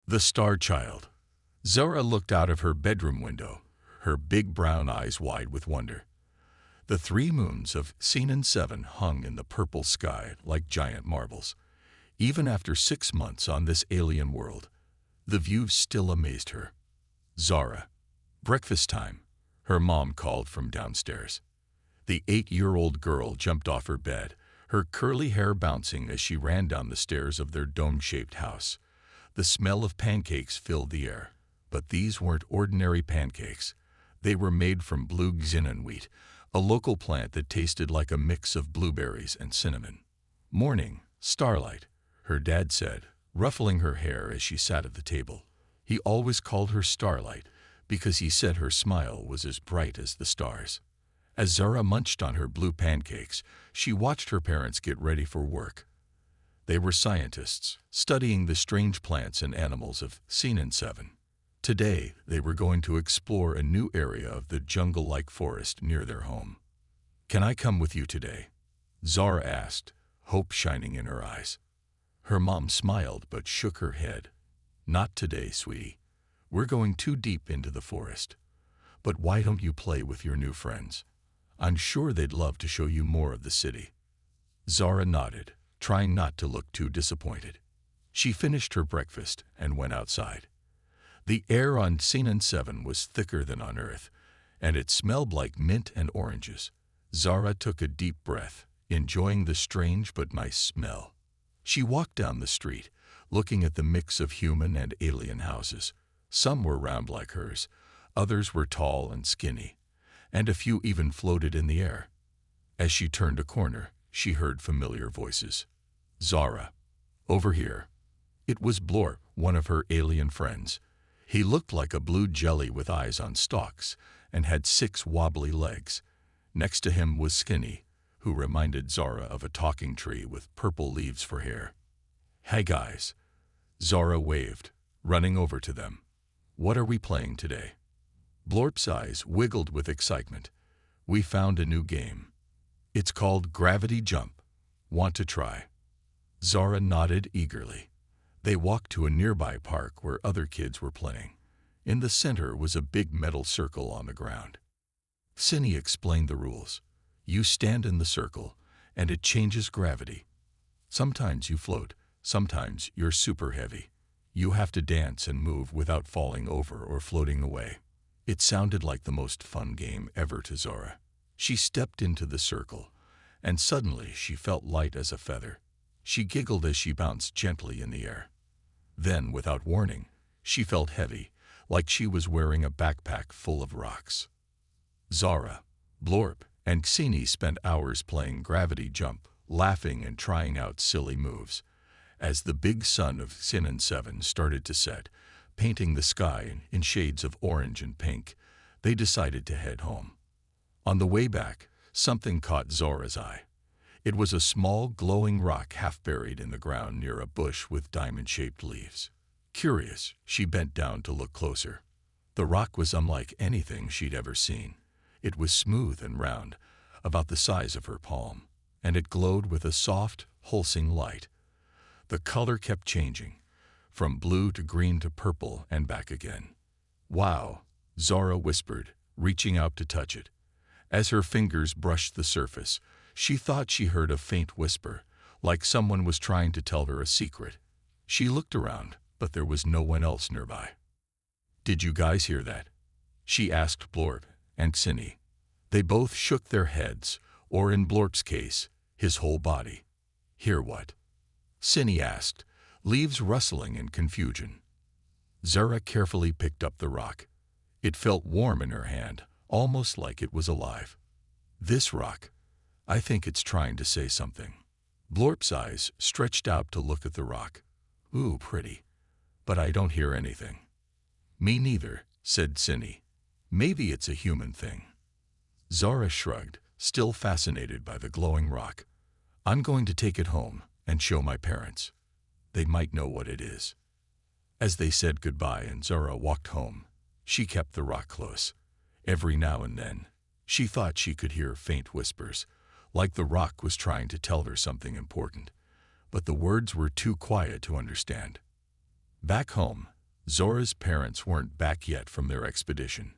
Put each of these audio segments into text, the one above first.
The Star Child. Zara looked out of her bedroom window, her big brown eyes wide with wonder. The 3 moons of Xenon 7 hung in the purple sky like giant marbles. Even after 6 months on this alien world, the view still amazed her. Zara. Breakfast time, her mom called from downstairs. The 8-year-old girl jumped off her bed, her curly hair bouncing as she ran down the stairs of their dome-shaped house. The smell of pancakes filled the air, but these weren't ordinary pancakes. They were made from blue xenon wheat, a local plant that tasted like a mix of blueberries and cinnamon. Morning, Starlight, her dad said, ruffling her hair as she sat at the table. He always called her Starlight because he said her smile was as bright as the stars. As Zara munched on her blue pancakes, she watched her parents get ready for work. They were scientists, studying the strange plants and animals of Xenon 7. Today, they were going to explore a new area of the jungle-like forest near their home. "Can I come with you today?" Zara asked, hope shining in her eyes. Her mom smiled but shook her head. "Not today, sweetie. We're going too deep into the forest. But why don't you play with your new friends? I'm sure they'd love to show you more of the city." Zara nodded, trying not to look too disappointed. She finished her breakfast and went outside. The air on Xenon 7 was thicker than on Earth, and it smelled like mint and oranges. Zara took a deep breath, enjoying the strange but nice smell. She walked down the street, looking at the mix of human and alien houses. Some were round like hers, others were tall and skinny, and a few even floated in the air. As she turned a corner, she heard familiar voices. "Zara, over here." It was Blorp, one of her alien friends. He looked like a blue jelly with eyes on stalks and had 6 wobbly legs. Next to him was Skinny, who reminded Zara of a talking tree with purple leaves for hair. "Hey guys." Zara waved, running over to them. "What are we playing today?" Blorp's eyes wiggled with excitement. "We found a new game. It's called Gravity Jump. Want to try?" Zara nodded eagerly. They walked to a nearby park where other kids were playing. In the center was a big metal circle on the ground. Cindy explained the rules. You stand in the circle, and it changes gravity. Sometimes you float, sometimes you're super heavy. You have to dance and move without falling over or floating away. It sounded like the most fun game ever to Zara. She stepped into the circle, and suddenly she felt light as a feather. She giggled as she bounced gently in the air. Then, without warning, she felt heavy, like she was wearing a backpack full of rocks. Zara, Blorp, and Xeni spent hours playing Gravity Jump, laughing and trying out silly moves. As the big sun of Xenon 7 started to set, painting the sky in shades of orange and pink, they decided to head home. On the way back, something caught Zara's eye. It was a small, glowing rock half buried in the ground near a bush with diamond-shaped leaves. Curious, she bent down to look closer. The rock was unlike anything she'd ever seen. It was smooth and round, about the size of her palm, and it glowed with a soft, pulsing light. The color kept changing, from blue to green to purple and back again. "Wow," Zara whispered, reaching out to touch it. As her fingers brushed the surface, she thought she heard a faint whisper, like someone was trying to tell her a secret. She looked around, but there was no one else nearby. "Did you guys hear that?" she asked Blorp and Cindy. They both shook their heads, or in Blorp's case, his whole body. "Hear what?" Cindy asked, leaves rustling in confusion. Zara carefully picked up the rock. It felt warm in her hand, almost like it was alive. "This rock, I think it's trying to say something." Blorp's eyes stretched out to look at the rock. "Ooh, pretty. But I don't hear anything." "Me neither," said Cindy. "Maybe it's a human thing." Zara shrugged, still fascinated by the glowing rock. "I'm going to take it home and show my parents. They might know what it is." As they said goodbye and Zara walked home, she kept the rock close. Every now and then, she thought she could hear faint whispers, like the rock was trying to tell her something important, but the words were too quiet to understand. Back home, Zora's parents weren't back yet from their expedition.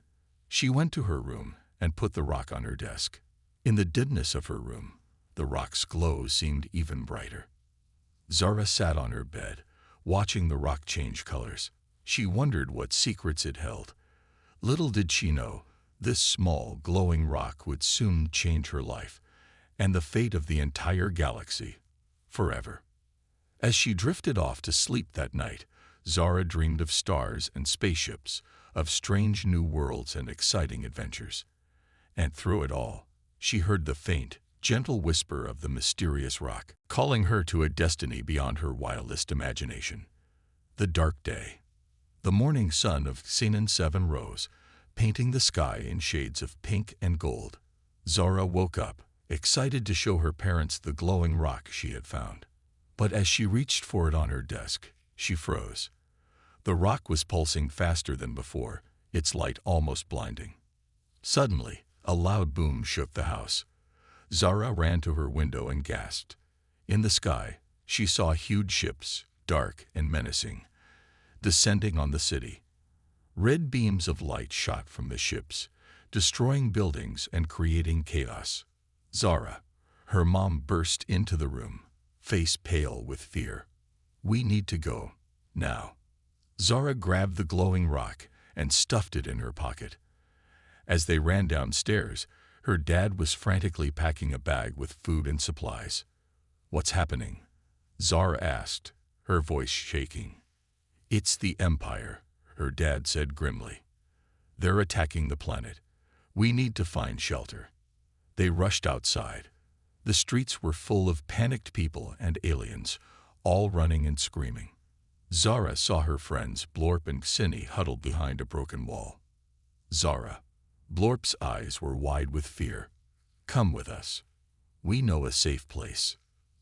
She went to her room and put the rock on her desk. In the dimness of her room, the rock's glow seemed even brighter. Zora sat on her bed, watching the rock change colors. She wondered what secrets it held. Little did she know, this small, glowing rock would soon change her life and the fate of the entire galaxy, forever. As she drifted off to sleep that night, Zora dreamed of stars and spaceships, of strange new worlds and exciting adventures. And through it all, she heard the faint, gentle whisper of the mysterious rock, calling her to a destiny beyond her wildest imagination. The dark day. The morning sun of Xenon 7 rose, painting the sky in shades of pink and gold. Zora woke up, excited to show her parents the glowing rock she had found. But as she reached for it on her desk, she froze. The rock was pulsing faster than before, its light almost blinding. Suddenly, a loud boom shook the house. Zora ran to her window and gasped. In the sky, she saw huge ships, dark and menacing, descending on the city. Red beams of light shot from the ships, destroying buildings and creating chaos. Zora, her mom, burst into the room, face pale with fear. "We need to go, now." Zora grabbed the glowing rock and stuffed it in her pocket. As they ran downstairs, her dad was frantically packing a bag with food and supplies. "What's happening?" Zora asked, her voice shaking. "It's the Empire," her dad said grimly. "They're attacking the planet. We need to find shelter." They rushed outside. The streets were full of panicked people and aliens, all running and screaming. Zora saw her friends Blorp and Xini huddled behind a broken wall. "Zora." Blorp's eyes were wide with fear. "Come with us. We know a safe place."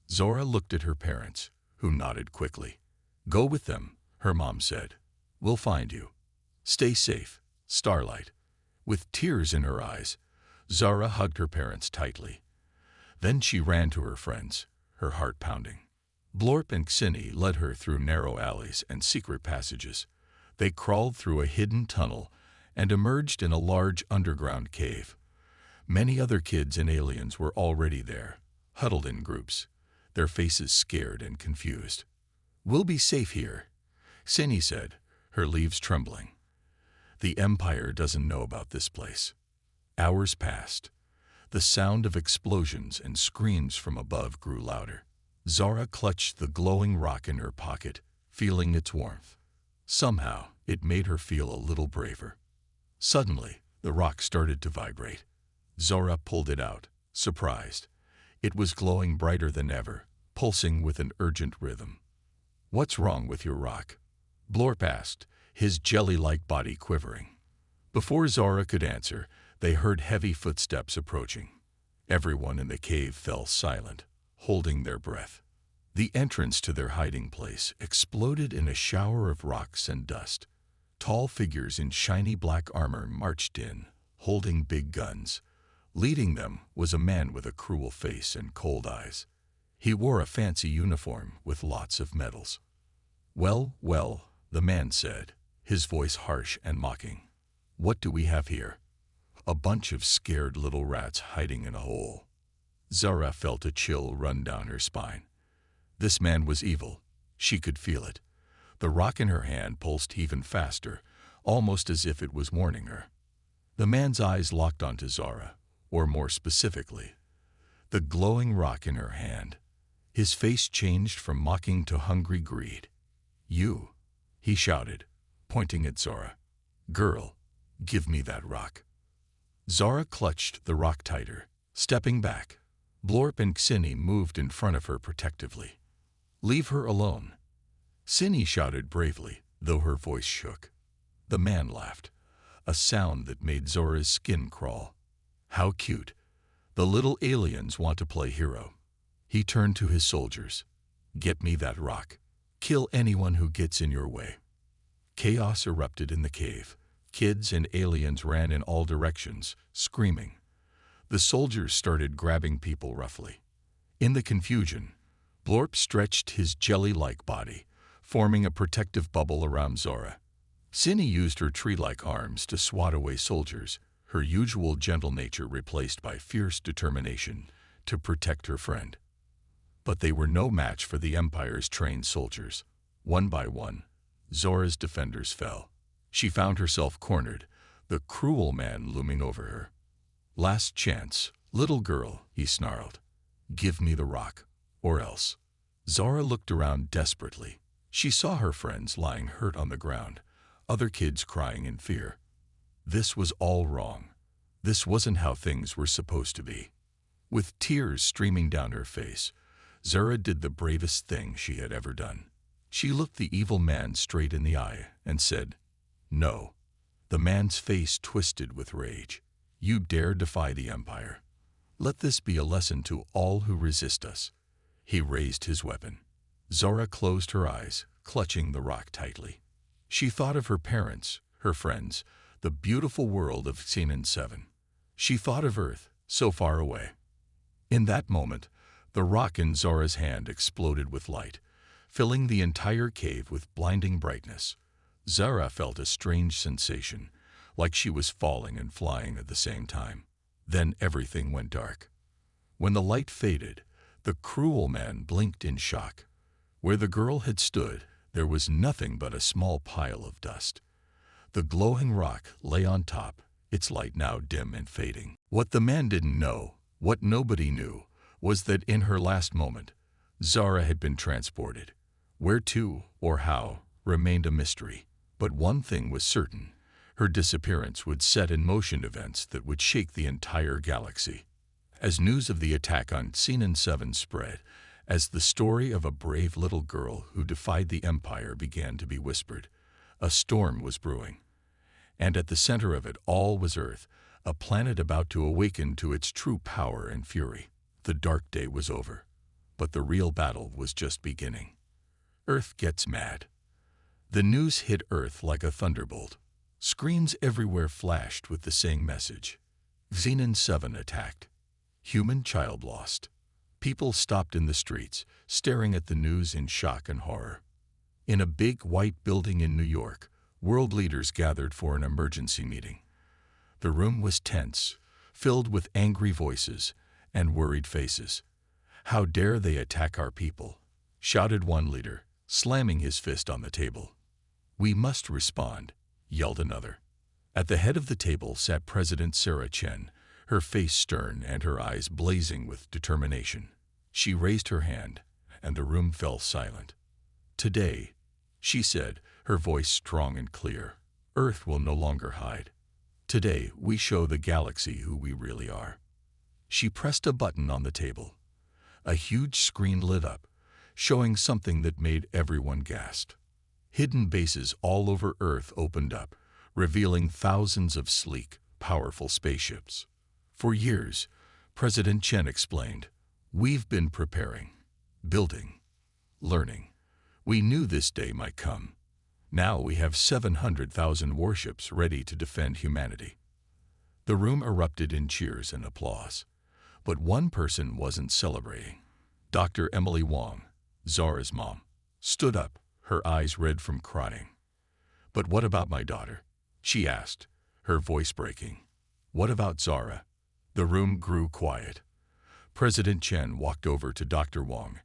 Zora looked at her parents, who nodded quickly. "Go with them," her mom said. "We'll find you. Stay safe, Starlight." With tears in her eyes, Zora hugged her parents tightly. Then she ran to her friends, her heart pounding. Blorp and Xini led her through narrow alleys and secret passages. They crawled through a hidden tunnel and emerged in a large underground cave. Many other kids and aliens were already there, huddled in groups, their faces scared and confused. "We'll be safe here," Xini said, her leaves trembling. "The Empire doesn't know about this place." Hours passed. The sound of explosions and screams from above grew louder. Zora clutched the glowing rock in her pocket, feeling its warmth. Somehow, it made her feel a little braver. Suddenly, the rock started to vibrate. Zora pulled it out, surprised. It was glowing brighter than ever, pulsing with an urgent rhythm. "What's wrong with your rock?" Blorp asked, his jelly-like body quivering. Before Zora could answer, they heard heavy footsteps approaching. Everyone in the cave fell silent, holding their breath. The entrance to their hiding place exploded in a shower of rocks and dust. Tall figures in shiny black armor marched in, holding big guns. Leading them was a man with a cruel face and cold eyes. He wore a fancy uniform with lots of medals. "Well, well," the man said, his voice harsh and mocking. "What do we have here?" "A bunch of scared little rats hiding in a hole." Zora felt a chill run down her spine. This man was evil. She could feel it. The rock in her hand pulsed even faster, almost as if it was warning her. The man's eyes locked onto Zora, or more specifically, the glowing rock in her hand. His face changed from mocking to hungry greed. "You," he shouted, pointing at Zora. "Girl, give me that rock." Zora clutched the rock tighter, stepping back. Blorp and Xini moved in front of her protectively. "Leave her alone," Xini shouted bravely, though her voice shook. The man laughed, a sound that made Zora's skin crawl. "How cute. The little aliens want to play hero." He turned to his soldiers. "Get me that rock. Kill anyone who gets in your way." Chaos erupted in the cave. Kids and aliens ran in all directions, screaming. The soldiers started grabbing people roughly. In the confusion, Blorp stretched his jelly-like body, forming a protective bubble around Zora. Cinny used her tree-like arms to swat away soldiers, her usual gentle nature replaced by fierce determination to protect her friend. But they were no match for the Empire's trained soldiers. One by one, Zora's defenders fell. She found herself cornered, the cruel man looming over her. "Last chance, little girl," he snarled. "Give me the rock, or else." Zora looked around desperately. She saw her friends lying hurt on the ground, other kids crying in fear. This was all wrong. This wasn't how things were supposed to be. With tears streaming down her face, Zora did the bravest thing she had ever done. She looked the evil man straight in the eye and said, "No." The man's face twisted with rage. "You dare defy the Empire? Let this be a lesson to all who resist us." He raised his weapon. Zora closed her eyes, clutching the rock tightly. She thought of her parents, her friends, the beautiful world of Xenon 7. She thought of Earth, so far away. In that moment, the rock in Zora's hand exploded with light, filling the entire cave with blinding brightness. Zora felt a strange sensation, like she was falling and flying at the same time. Then everything went dark. When the light faded, the cruel man blinked in shock. Where the girl had stood, there was nothing but a small pile of dust. The glowing rock lay on top, its light now dim and fading. What the man didn't know, what nobody knew, was that in her last moment, Zora had been transported. Where to, or how, remained a mystery. But one thing was certain: her disappearance would set in motion events that would shake the entire galaxy. As news of the attack on Xenon 7 spread, as the story of a brave little girl who defied the Empire began to be whispered, a storm was brewing. And at the center of it all was Earth, a planet about to awaken to its true power and fury. The dark day was over, but the real battle was just beginning. Earth gets mad. The news hit Earth like a thunderbolt. Screens everywhere flashed with the same message: Xenon 7 attacked. Human child lost. People stopped in the streets, staring at the news in shock and horror. In a big white building in New York, world leaders gathered for an emergency meeting. The room was tense, filled with angry voices and worried faces. "How dare they attack our people?" shouted one leader, slamming his fist on the table. "We must respond," yelled another. At the head of the table sat President Sarah Chen, her face stern and her eyes blazing with determination. She raised her hand, and the room fell silent. "Today," she said, her voice strong and clear, "Earth will no longer hide. Today, we show the galaxy who we really are." She pressed a button on the table. A huge screen lit up, showing something that made everyone gasp. Hidden bases all over Earth opened up, revealing thousands of sleek, powerful spaceships. For years, President Chen explained, "We've been preparing, building, learning. We knew this day might come. Now we have 700,000 warships ready to defend humanity." The room erupted in cheers and applause. But one person wasn't celebrating. Dr. Emily Wong, Zora's mom, stood up, her eyes red from crying. "But what about my daughter?" she asked, her voice breaking. "What about Zora?" The room grew quiet. President Chen walked over to Dr. Wong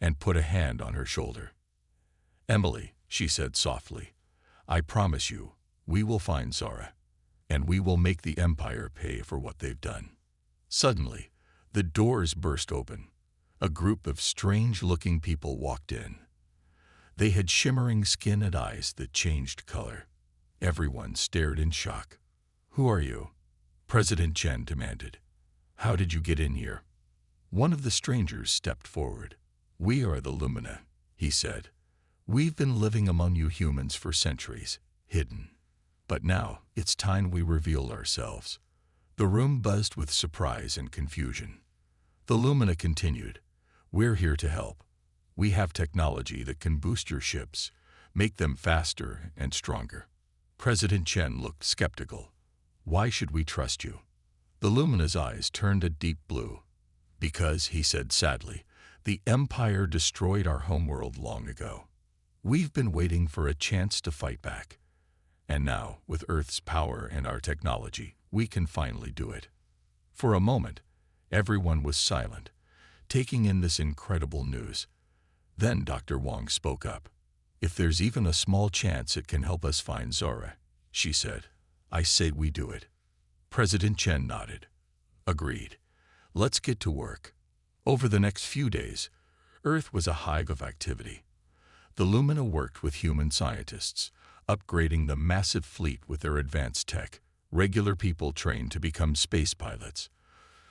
and put a hand on her shoulder. "Emily," she said softly, "I promise you, we will find Zora, and we will make the Empire pay for what they've done." Suddenly, the doors burst open. A group of strange-looking people walked in. They had shimmering skin and eyes that changed color. Everyone stared in shock. "Who are you?" President Chen demanded. "How did you get in here?" One of the strangers stepped forward. "We are the Lumina," he said. "We've been living among you humans for centuries, hidden. But now it's time we reveal ourselves." The room buzzed with surprise and confusion. The Lumina continued, "We're here to help. We have technology that can boost your ships, make them faster and stronger." President Chen looked skeptical. "Why should we trust you?" The Lumina's eyes turned a deep blue. "Because," he said sadly, "the Empire destroyed our homeworld long ago. We've been waiting for a chance to fight back. And now, with Earth's power and our technology, we can finally do it. For a moment, everyone was silent, taking in this incredible news. Then Dr. Wong spoke up. "If there's even a small chance it can help us find Zora," she said, "I say we do it." President Chen nodded. "Agreed. Let's get to work." Over the next few days, Earth was a hive of activity. The Lumina worked with human scientists, upgrading the massive fleet with their advanced tech. Regular people trained to become space pilots.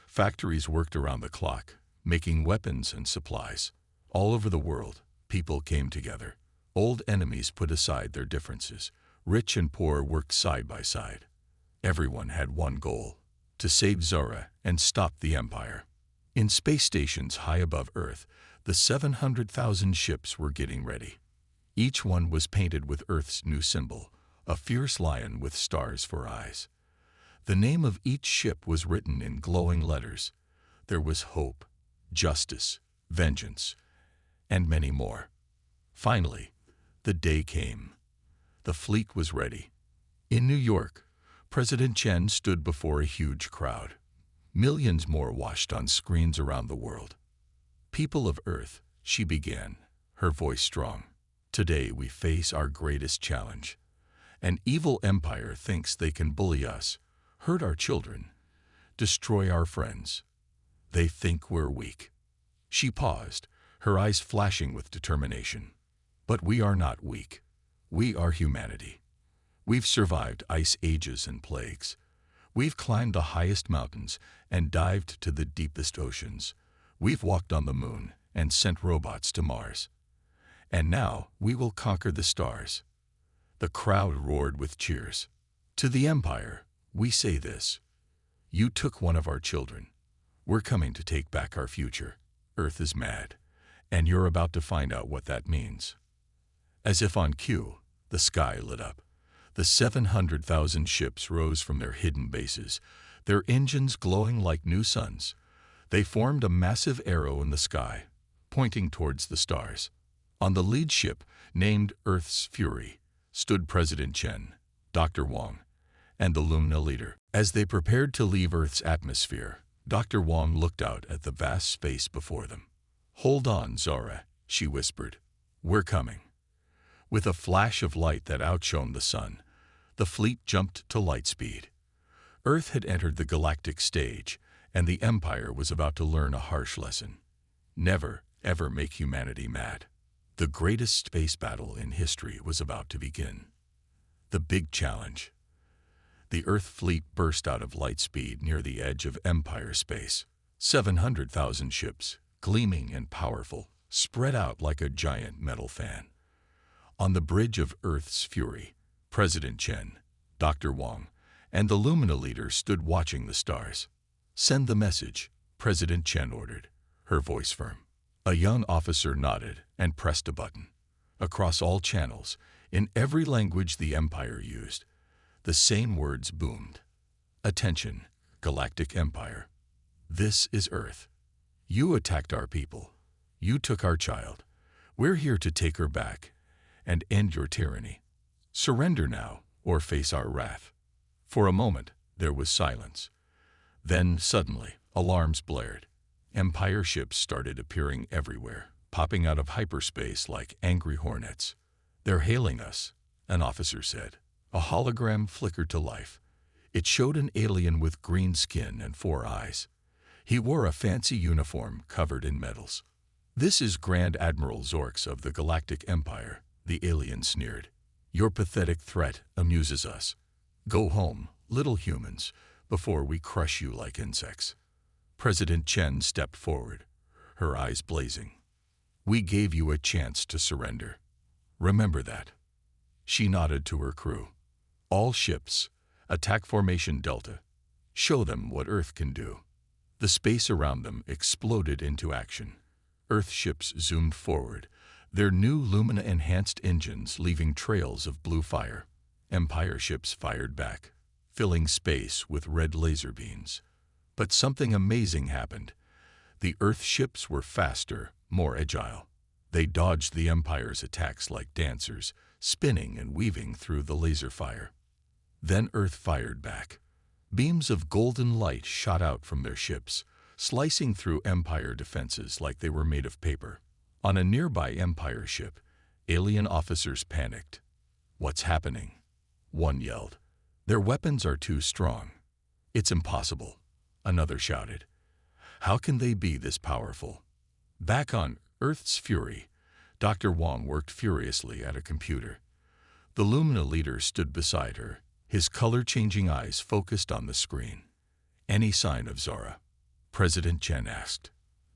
Factories worked around the clock, making weapons and supplies. All over the world, people came together. Old enemies put aside their differences. Rich and poor worked side by side. Everyone had one goal: to save Zora and stop the Empire. In space stations high above Earth, the 700,000 ships were getting ready. Each one was painted with Earth's new symbol, a fierce lion with stars for eyes. The name of each ship was written in glowing letters. There was hope, justice, vengeance, and many more. Finally, the day came. The fleet was ready. In New York, President Chen stood before a huge crowd. Millions more watched on screens around the world. "People of Earth," she began, her voice strong. "Today we face our greatest challenge. An evil empire thinks they can bully us, hurt our children, destroy our friends. They think we're weak." She paused, her eyes flashing with determination. "But we are not weak. We are humanity. We've survived ice ages and plagues. We've climbed the highest mountains and dived to the deepest oceans. We've walked on the moon and sent robots to Mars. And now we will conquer the stars." The crowd roared with cheers. "To the Empire, we say this: you took one of our children. We're coming to take back our future. Earth is mad, and you're about to find out what that means." As if on cue, the sky lit up. The 700,000 ships rose from their hidden bases, their engines glowing like new suns. They formed a massive arrow in the sky, pointing towards the stars. On the lead ship, named Earth's Fury, stood President Chen, Dr. Wong, and the Lumina leader. As they prepared to leave Earth's atmosphere, Dr. Wong looked out at the vast space before them. "Hold on, Zora," she whispered. "We're coming." With a flash of light that outshone the sun, the fleet jumped to light speed. Earth had entered the galactic stage, and the Empire was about to learn a harsh lesson. Never, ever make humanity mad. The greatest space battle in history was about to begin. The big challenge. The Earth fleet burst out of light speed near the edge of Empire space. 700,000 ships, gleaming and powerful, spread out like a giant metal fan. On the bridge of Earth's Fury, President Chen, Dr. Wong, and the Lumina leader stood watching the stars. "Send the message," President Chen ordered, her voice firm. A young officer nodded and pressed a button. Across all channels, in every language the Empire used, the same words boomed. "Attention, Galactic Empire. This is Earth. You attacked our people. You took our child. We're here to take her back and end your tyranny. Surrender now or face our wrath." For a moment, there was silence. Then, suddenly, alarms blared. Empire ships started appearing everywhere, popping out of hyperspace like angry hornets. "They're hailing us," an officer said. A hologram flickered to life. It showed an alien with green skin and 4 eyes. He wore a fancy uniform covered in medals. "This is Grand Admiral Orcs of the Galactic Empire," the alien sneered. "Your pathetic threat amuses us. Go home, little humans, before we crush you like insects." President Chen stepped forward, her eyes blazing. "We gave you a chance to surrender. Remember that." She nodded to her crew. "All ships, attack Formation Delta. Show them what Earth can do." The space around them exploded into action. Earth ships zoomed forward, their new Lumina-enhanced engines leaving trails of blue fire. Empire ships fired back, filling space with red laser beams. But something amazing happened. The Earth ships were faster, more agile. They dodged the Empire's attacks like dancers, spinning and weaving through the laser fire. Then Earth fired back. Beams of golden light shot out from their ships, slicing through Empire defenses like they were made of paper. On a nearby Empire ship, alien officers panicked. "What's happening?" one yelled. "Their weapons are too strong." "It's impossible," another shouted. "How can they be this powerful?" Back on Earth's Fury, Dr. Wong worked furiously at a computer. The Lumina leader stood beside her, his color-changing eyes focused on the screen. "Any sign of Zora?" President Chen asked.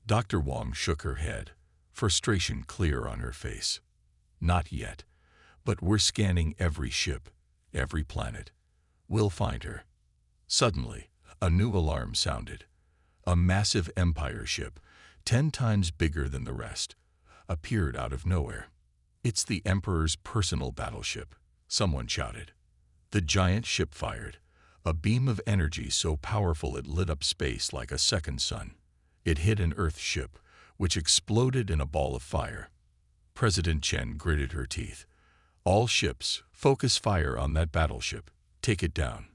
Dr. Wong shook her head, frustration clear on her face. "Not yet, but we're scanning every ship, every planet. We'll find her." Suddenly, a new alarm sounded. A massive Empire ship, 10 times bigger than the rest, appeared out of nowhere. "It's the Emperor's personal battleship," someone shouted. The giant ship fired, a beam of energy so powerful it lit up space like a second sun. It hit an Earth ship, which exploded in a ball of fire. President Chen gritted her teeth. "All ships, focus fire on that battleship. Take it down."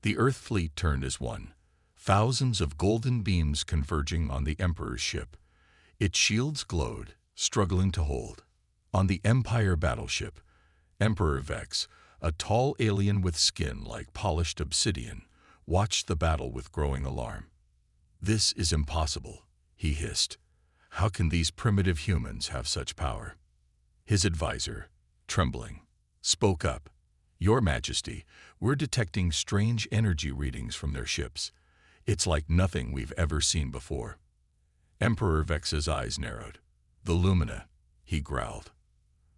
The Earth fleet turned as one, thousands of golden beams converging on the Emperor's ship. Its shields glowed, struggling to hold. On the Empire battleship, Emperor Vex, a tall alien with skin like polished obsidian, watched the battle with growing alarm. "This is impossible," he hissed. "How can these primitive humans have such power?" His advisor, trembling, spoke up. "Your Majesty, we're detecting strange energy readings from their ships. It's like nothing we've ever seen before." Emperor Vex's eyes narrowed. "The Lumina," he growled.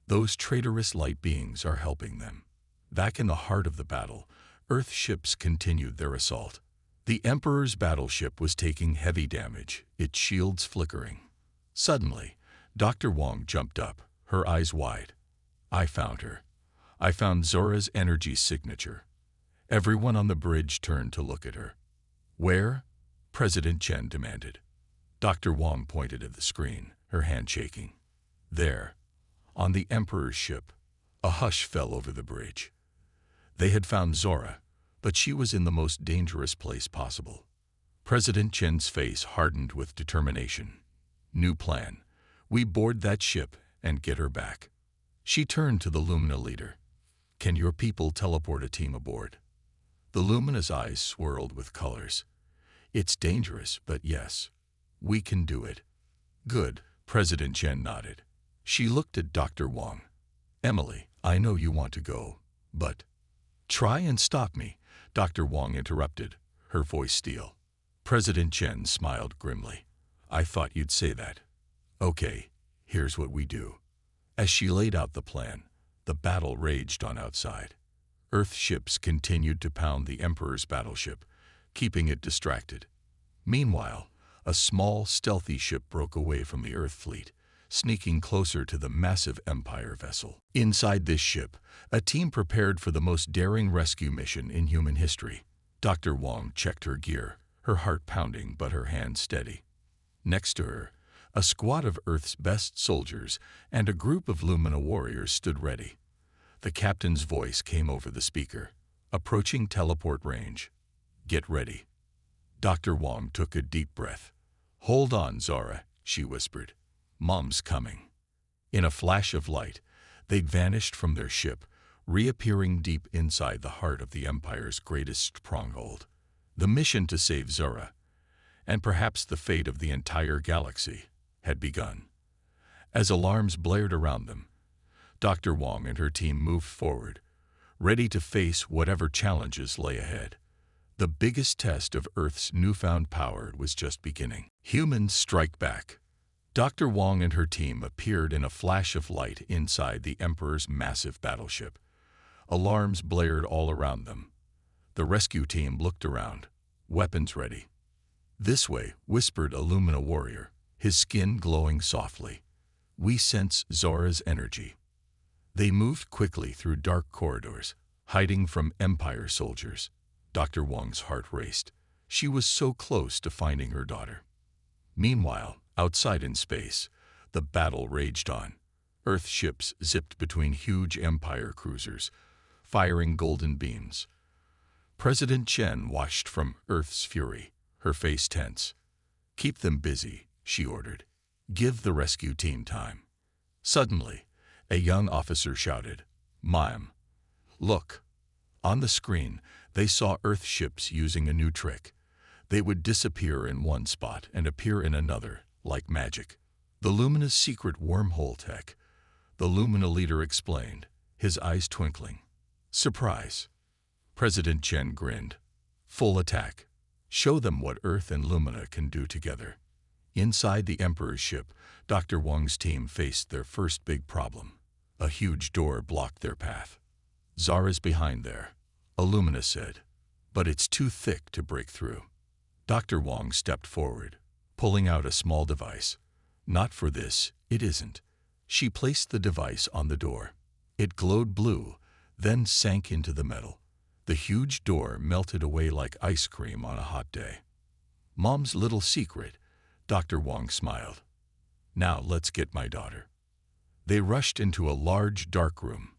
"Those traitorous light beings are helping them." Back in the heart of the battle, Earth ships continued their assault. The Emperor's battleship was taking heavy damage, its shields flickering. Suddenly, Dr. Wong jumped up, her eyes wide. "I found her. I found Zora's energy signature." Everyone on the bridge turned to look at her. "Where?" President Chen demanded. Dr. Wong pointed at the screen, her hand shaking. "There, on the Emperor's ship." A hush fell over the bridge. They had found Zora, but she was in the most dangerous place possible. President Chen's face hardened with determination. "New plan. We board that ship and get her back." She turned to the Lumina leader. "Can your people teleport a team aboard?" The Lumina's eyes swirled with colors. "It's dangerous, but yes, we can do it." "Good," President Chen nodded. She looked at Dr. Wong. "Emily, I know you want to go, but—" "Try and stop me," Dr. Wong interrupted, her voice steel. President Chen smiled grimly. "I thought you'd say that. Okay, here's what we do." As she laid out the plan, the battle raged on outside. Earth ships continued to pound the Emperor's battleship, keeping it distracted. Meanwhile, a small, stealthy ship broke away from the Earth fleet, sneaking closer to the massive Empire vessel. Inside this ship, a team prepared for the most daring rescue mission in human history. Dr. Wong checked her gear, her heart pounding but her hand steady. Next to her, a squad of Earth's best soldiers and a group of Lumina warriors stood ready. The captain's voice came over the speaker. "Approaching teleport range. Get ready." Dr. Wong took a deep breath. "Hold on, Zora," she whispered. "Mom's coming." In a flash of light, they'd vanished from their ship, reappearing deep inside the heart of the Empire's greatest stronghold. The mission to save Zora, and perhaps the fate of the entire galaxy, had begun. As alarms blared around them, Dr. Wong and her team moved forward, ready to face whatever challenges lay ahead. The biggest test of Earth's newfound power was just beginning. Humans strike back. Dr. Wong and her team appeared in a flash of light inside the Emperor's massive battleship. Alarms blared all around them. The rescue team looked around, weapons ready. "This way," whispered a Lumina warrior, his skin glowing softly. "We sense Zora's energy." They moved quickly through dark corridors, hiding from Empire soldiers. Dr. Wong's heart raced. She was so close to finding her daughter. Meanwhile, outside in space, the battle raged on. Earth ships zipped between huge Empire cruisers, firing golden beams. President Chen watched from Earth's fury, her face tense. "Keep them busy," she ordered. "Give the rescue team time." Suddenly, a young officer shouted, "Ma'am, look!" On the screen, they saw Earth ships using a new trick. They would disappear in one spot and appear in another, like magic. "The Lumina's secret wormhole tech," the Lumina leader explained, his eyes twinkling. "Surprise." President Chen grinned. "Full attack. Show them what Earth and Lumina can do together." Inside the Emperor's ship, Dr. Wang's team faced their first big problem. A huge door blocked their path. "Zara's behind there," Illumina said, "but it's too thick to break through." Dr. Wang stepped forward, pulling out a small device. "Not for this, it isn't." She placed the device on the door. It glowed blue, then sank into the metal. The huge door melted away like ice cream on a hot day. "Mom's little secret," Dr. Wang smiled. "Now let's get my daughter." They rushed into a large, dark room.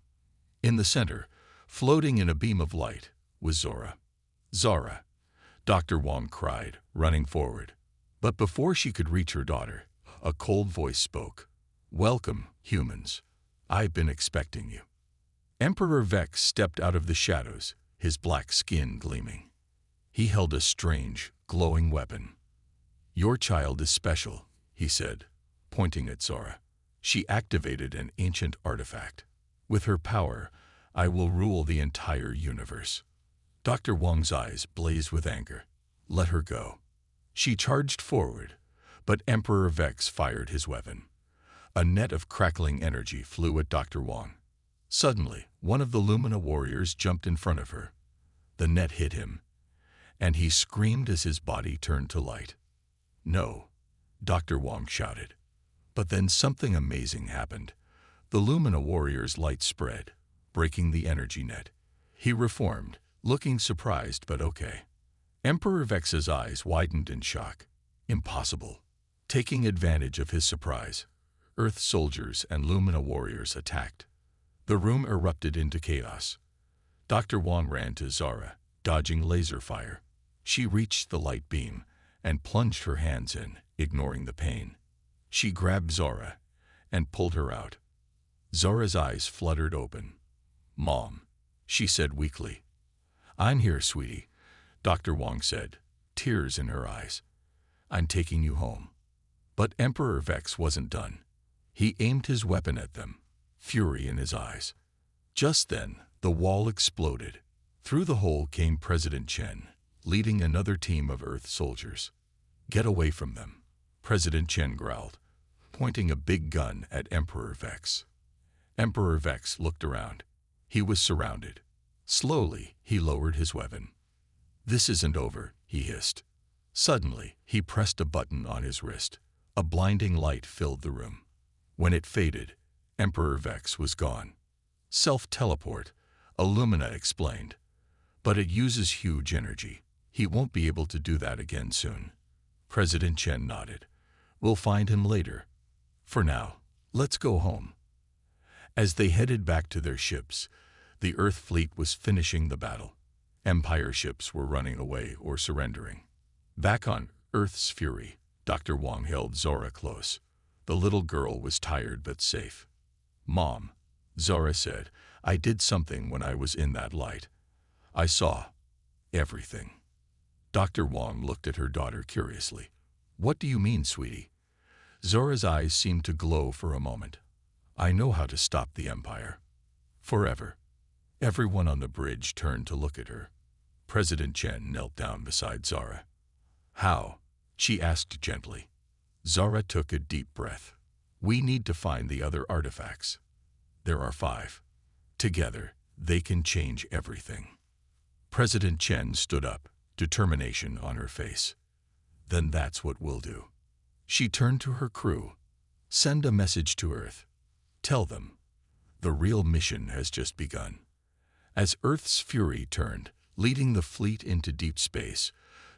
In the center, floating in a beam of light, was Zora. "Zara!" Dr. Wang cried, running forward. But before she could reach her daughter, a cold voice spoke. "Welcome, humans. I've been expecting you." Emperor Vex stepped out of the shadows, his black skin gleaming. He held a strange, glowing weapon. "Your child is special," he said, pointing at Zora. "She activated an ancient artifact. With her power, I will rule the entire universe." Dr. Wang's eyes blazed with anger. "Let her go." She charged forward, but Emperor Vex fired his weapon. A net of crackling energy flew at Dr. Wang. Suddenly, one of the Lumina warriors jumped in front of her. The net hit him, and he screamed as his body turned to light. "No," Dr. Wang shouted. But then something amazing happened. The Lumina warrior's light spread, breaking the energy net. He reformed, looking surprised but okay. Emperor Vex's eyes widened in shock. Impossible. Taking advantage of his surprise, Earth soldiers and Lumina warriors attacked. The room erupted into chaos. Dr. Wang ran to Zara, dodging laser fire. She reached the light beam and plunged her hands in, ignoring the pain. She grabbed Zara and pulled her out. Zara's eyes fluttered open. "Mom," she said weakly. "I'm here, sweetie," Dr. Wang said, tears in her eyes. "I'm taking you home." But Emperor Vex wasn't done. He aimed his weapon at them, fury in his eyes. Just then, the wall exploded. Through the hole came President Chen, leading another team of Earth soldiers. "Get away from them," President Chen growled, pointing a big gun at Emperor Vex. Emperor Vex looked around. He was surrounded. Slowly, he lowered his weapon. "This isn't over," he hissed. Suddenly, he pressed a button on his wrist. A blinding light filled the room. When it faded, Emperor Vex was gone. "Self-teleport," Illumina explained. "But it uses huge energy. He won't be able to do that again soon." President Chen nodded. "We'll find him later. For now, let's go home." As they headed back to their ships, the Earth fleet was finishing the battle. Empire ships were running away or surrendering. Back on Earth's fury, Dr. Wang held Zora close. The little girl was tired but safe. "Mom," Zora said, "I did something when I was in that light. I saw everything." Dr. Wang looked at her daughter curiously. "What do you mean, sweetie?" Zora's eyes seemed to glow for a moment. "I know how to stop the Empire. Forever." Everyone on the bridge turned to look at her. President Chen knelt down beside Zora. "How?" she asked gently. Zara took a deep breath. "We need to find the other artifacts. There are 5. Together, they can change everything." President Chen stood up, determination on her face. "Then that's what we'll do." She turned to her crew. "Send a message to Earth. Tell them, the real mission has just begun." As Earth's fury turned, leading the fleet into deep space,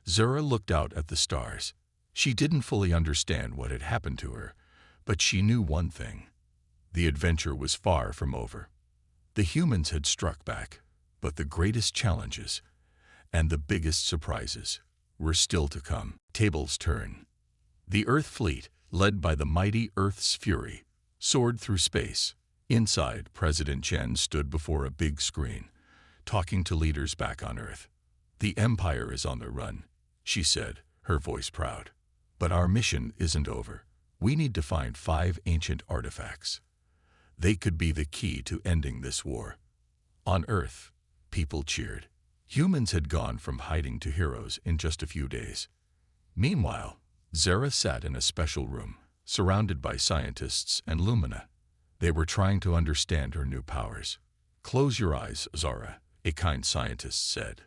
Zora looked out at the stars. She didn't fully understand what had happened to her, but she knew one thing. The adventure was far from over. The humans had struck back, but the greatest challenges and the biggest surprises were still to come. Tables turn. The Earth fleet, led by the mighty Earth's Fury, soared through space. Inside, President Chen stood before a big screen, talking to leaders back on Earth. "The Empire is on the run," she said, her voice proud. "But our mission isn't over. We need to find 5 ancient artifacts. They could be the key to ending this war." On Earth, people cheered. Humans had gone from hiding to heroes in just a few days. Meanwhile, Zara sat in a special room, surrounded by scientists and Lumina. They were trying to understand her new powers. "Close your eyes, Zara," a kind scientist said.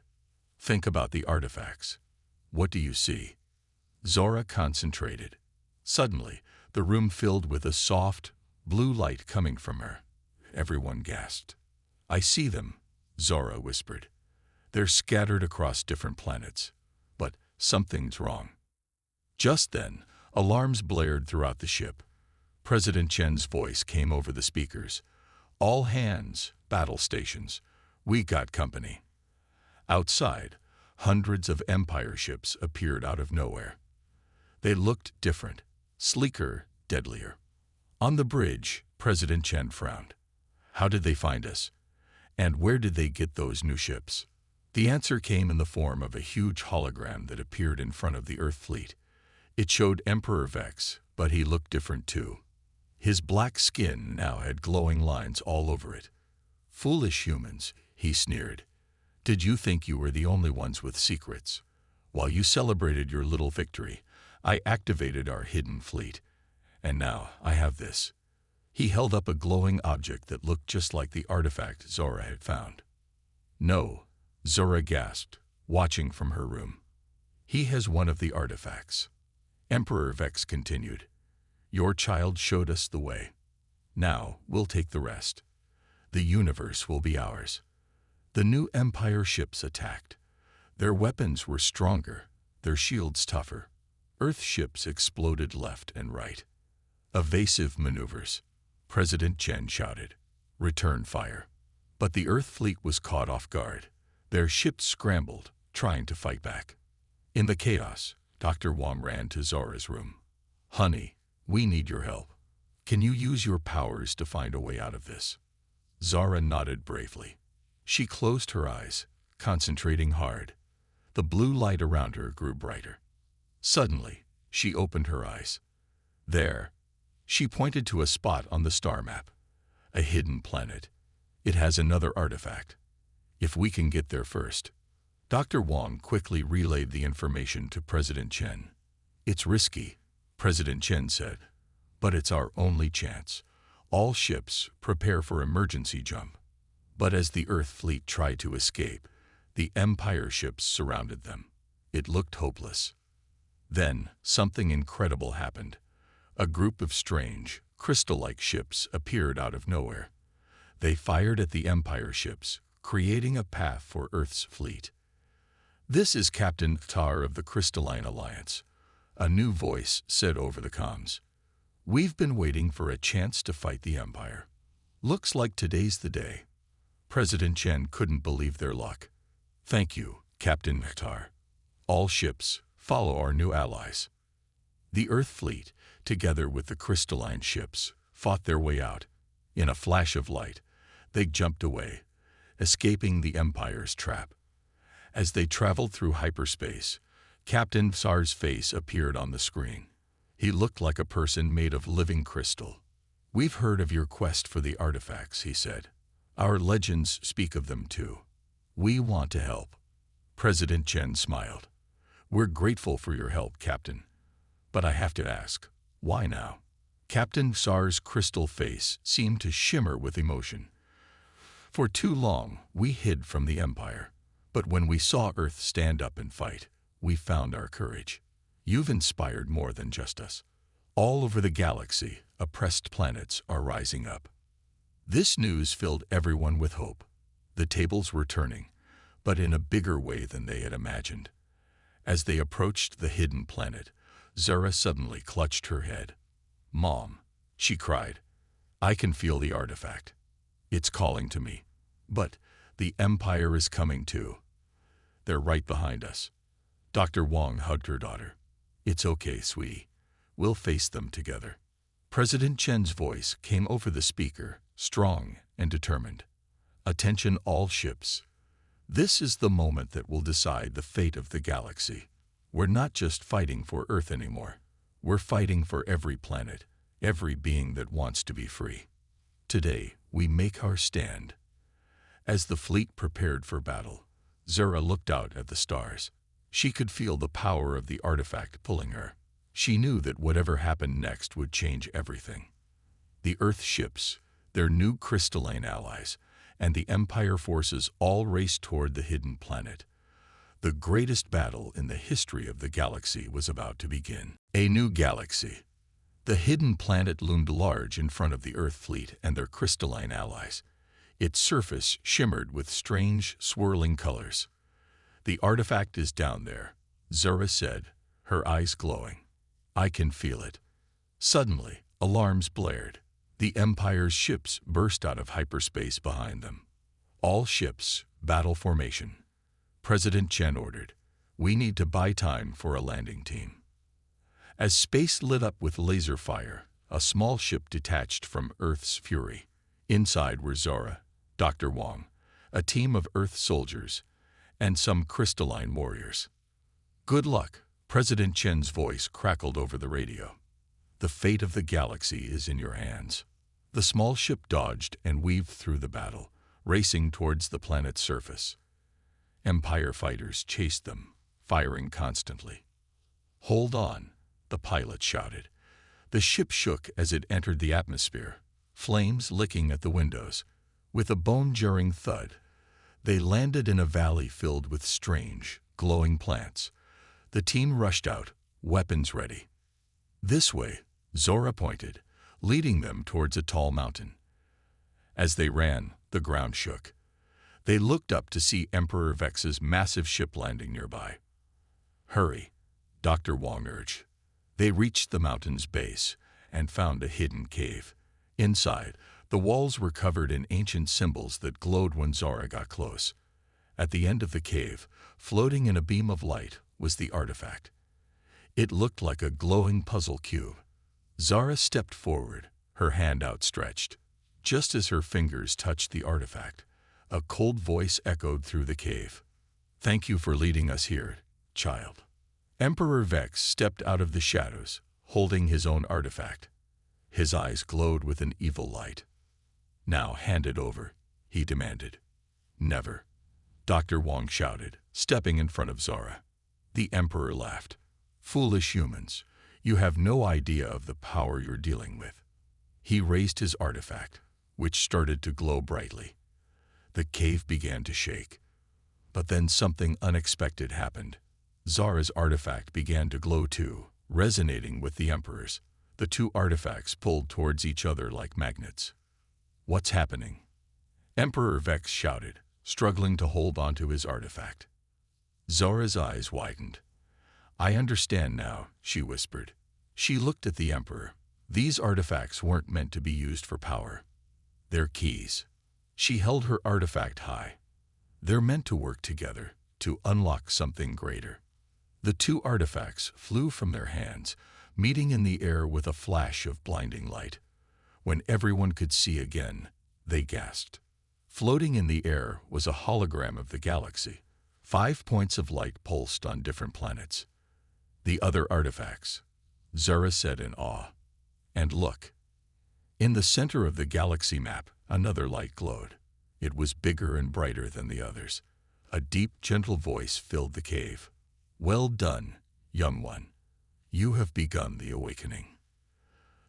"Think about the artifacts. What do you see?" Zara concentrated. Suddenly, the room filled with a soft, blue light coming from her. Everyone gasped. "I see them," Zara whispered. "They're scattered across different planets. But something's wrong." Just then, alarms blared throughout the ship. President Chen's voice came over the speakers. "All hands, battle stations. We got company." Outside, hundreds of Empire ships appeared out of nowhere. They looked different, sleeker, deadlier. On the bridge, President Chen frowned. How did they find us? And where did they get those new ships? The answer came in the form of a huge hologram that appeared in front of the Earth fleet. It showed Emperor Vex, but he looked different too. His black skin now had glowing lines all over it. "Foolish humans," he sneered. "Did you think you were the only ones with secrets? While you celebrated your little victory, I activated our hidden fleet. And now I have this." He held up a glowing object that looked just like the artifact Zora had found. "No," Zora gasped, watching from her room. "He has one of the artifacts." Emperor Vex continued. "Your child showed us the way. Now we'll take the rest. The universe will be ours." The new Empire ships attacked. Their weapons were stronger, their shields tougher. Earth ships exploded left and right. "Evasive maneuvers," President Chen shouted. "Return fire." But the Earth fleet was caught off guard. Their ships scrambled, trying to fight back. In the chaos, Dr. Wong ran to Zora's room. "Honey, we need your help. Can you use your powers to find a way out of this?" Zara nodded bravely. She closed her eyes, concentrating hard. The blue light around her grew brighter. Suddenly, she opened her eyes. There, she pointed to a spot on the star map. "A hidden planet. It has another artifact. If we can get there first." Dr. Wong quickly relayed the information to President Chen. "It's risky," President Chen said, "but it's our only chance. All ships prepare for emergency jump." But as the Earth fleet tried to escape, the Empire ships surrounded them. It looked hopeless. Then something incredible happened. A group of strange, crystal-like ships appeared out of nowhere. They fired at the Empire ships, creating a path for Earth's fleet. "This is Captain Tar of the Crystalline Alliance," a new voice said over the comms. "We've been waiting for a chance to fight the Empire. Looks like today's the day." President Chen couldn't believe their luck. "Thank you, Captain Tar. All ships, follow our new allies." The Earth fleet, together with the crystalline ships, fought their way out. In a flash of light, they jumped away, escaping the Empire's trap. As they traveled through hyperspace, Captain Tsar's face appeared on the screen. He looked like a person made of living crystal. "We've heard of your quest for the artifacts," he said. "Our legends speak of them too. We want to help." President Chen smiled. "We're grateful for your help, Captain. But I have to ask, why now?" Captain Tsar's crystal face seemed to shimmer with emotion. "For too long, we hid from the Empire. But when we saw Earth stand up and fight, we found our courage. You've inspired more than just us. All over the galaxy, oppressed planets are rising up." This news filled everyone with hope. The tables were turning, but in a bigger way than they had imagined. As they approached the hidden planet, Zara suddenly clutched her head. "Mom," she cried, I can feel the artifact. It's calling to me. But the Empire is coming too. They're right behind us. Dr. Wong hugged her daughter. It's okay, sweetie. We'll face them together. President Chen's voice came over the speaker, strong and determined. Attention all ships. This is the moment that will decide the fate of the galaxy. We're not just fighting for Earth anymore. We're fighting for every planet, every being that wants to be free. Today, we make our stand. As the fleet prepared for battle, Zura looked out at the stars. She could feel the power of the artifact pulling her. She knew that whatever happened next would change everything. The Earth ships, their new crystalline allies, and the Empire forces all raced toward the hidden planet. The greatest battle in the history of the galaxy was about to begin. A new galaxy. The hidden planet loomed large in front of the Earth fleet and their crystalline allies. Its surface shimmered with strange, swirling colors. The artifact is down there, Zura said, her eyes glowing. I can feel it. Suddenly, alarms blared. The Empire's ships burst out of hyperspace behind them. All ships, battle formation. President Chen ordered. We need to buy time for a landing team. As space lit up with laser fire, a small ship detached from Earth's fury. Inside were Zora, Dr. Wong, a team of Earth soldiers, and some crystalline warriors. Good luck, President Chen's voice crackled over the radio. The fate of the galaxy is in your hands. The small ship dodged and weaved through the battle, racing towards the planet's surface. Empire fighters chased them, firing constantly. Hold on, the pilot shouted. The ship shook as it entered the atmosphere, flames licking at the windows. With a bone-jarring thud, they landed in a valley filled with strange, glowing plants. The team rushed out, weapons ready. This way, Zora pointed, leading them towards a tall mountain. As they ran, the ground shook. They looked up to see Emperor Vex's massive ship landing nearby. Hurry, Dr. Wong urged. They reached the mountain's base and found a hidden cave. Inside, the walls were covered in ancient symbols that glowed when Zora got close. At the end of the cave, floating in a beam of light, was the artifact. It looked like a glowing puzzle cube. Zara stepped forward, her hand outstretched. Just as her fingers touched the artifact, a cold voice echoed through the cave. Thank you for leading us here, child. Emperor Vex stepped out of the shadows, holding his own artifact. His eyes glowed with an evil light. Now hand it over, he demanded. Never, Dr. Wong shouted, stepping in front of Zora. The Emperor laughed. Foolish humans, you have no idea of the power you're dealing with. He raised his artifact, which started to glow brightly. The cave began to shake. But then something unexpected happened. Zara's artifact began to glow too, resonating with the Emperor's. The two artifacts pulled towards each other like magnets. What's happening? Emperor Vex shouted, struggling to hold onto his artifact. Zora's eyes widened. I understand now, she whispered. She looked at the Emperor. These artifacts weren't meant to be used for power. They're keys. She held her artifact high. They're meant to work together, to unlock something greater. The two artifacts flew from their hands, meeting in the air with a flash of blinding light. When everyone could see again, they gasped. Floating in the air was a hologram of the galaxy. 5 points of light pulsed on different planets. The other artifacts, Zura said in awe. And look. In the center of the galaxy map, another light glowed. It was bigger and brighter than the others. A deep, gentle voice filled the cave. Well done, young one. You have begun the awakening.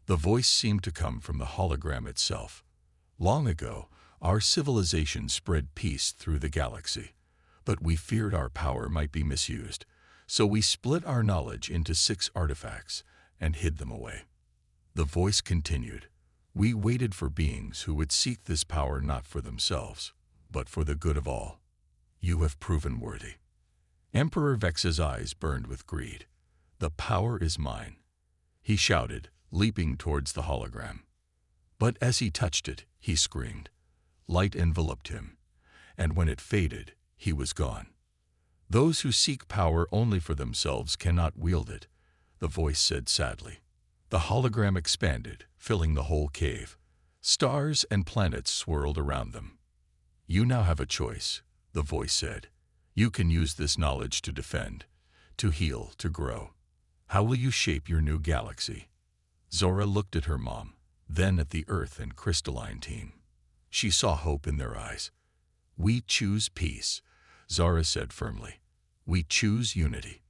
The voice seemed to come from the hologram itself. Long ago, our civilization spread peace through the galaxy, but we feared our power might be misused, so we split our knowledge into 6 artifacts and hid them away. The voice continued. We waited for beings who would seek this power not for themselves, but for the good of all. You have proven worthy. Emperor Vex's eyes burned with greed. The power is mine, he shouted, leaping towards the hologram. But as he touched it, he screamed. Light enveloped him, and when it faded, he was gone. Those who seek power only for themselves cannot wield it, the voice said sadly. The hologram expanded, filling the whole cave. Stars and planets swirled around them. You now have a choice, the voice said. You can use this knowledge to defend, to heal, to grow. How will you shape your new galaxy? Zora looked at her mom, then at the Earth and crystalline team. She saw hope in their eyes. We choose peace, Zora said firmly. We choose unity.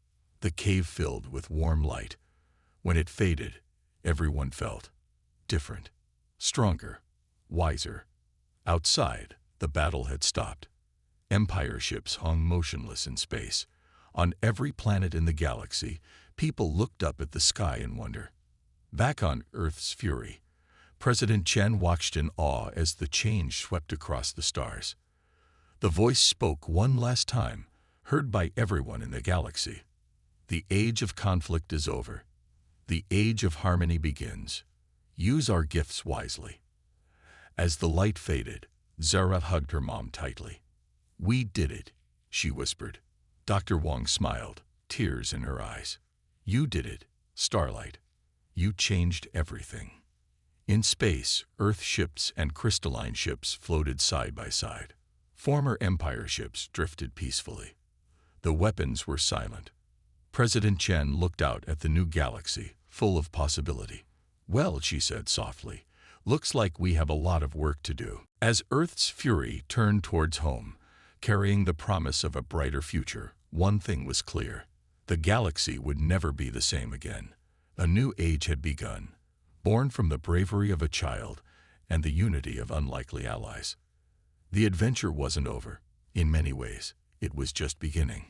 The cave filled with warm light. When it faded, everyone felt different, stronger, wiser. Outside, the battle had stopped. Empire ships hung motionless in space. On every planet in the galaxy, people looked up at the sky in wonder. Back on Earth's fury, President Chen watched in awe as the change swept across the stars. The voice spoke one last time, heard by everyone in the galaxy. The age of conflict is over. The age of harmony begins. Use our gifts wisely. As the light faded, Zara hugged her mom tightly. We did it, she whispered. Dr. Wong smiled, tears in her eyes. You did it, Starlight. You changed everything. In space, Earth ships and crystalline ships floated side by side. Former Empire ships drifted peacefully. The weapons were silent. President Chen looked out at the new galaxy, full of possibility. Well, she said softly, looks like we have a lot of work to do. As Earth's fury turned towards home, carrying the promise of a brighter future, one thing was clear. The galaxy would never be the same again. A new age had begun, born from the bravery of a child and the unity of unlikely allies. The adventure wasn't over. In many ways, it was just beginning.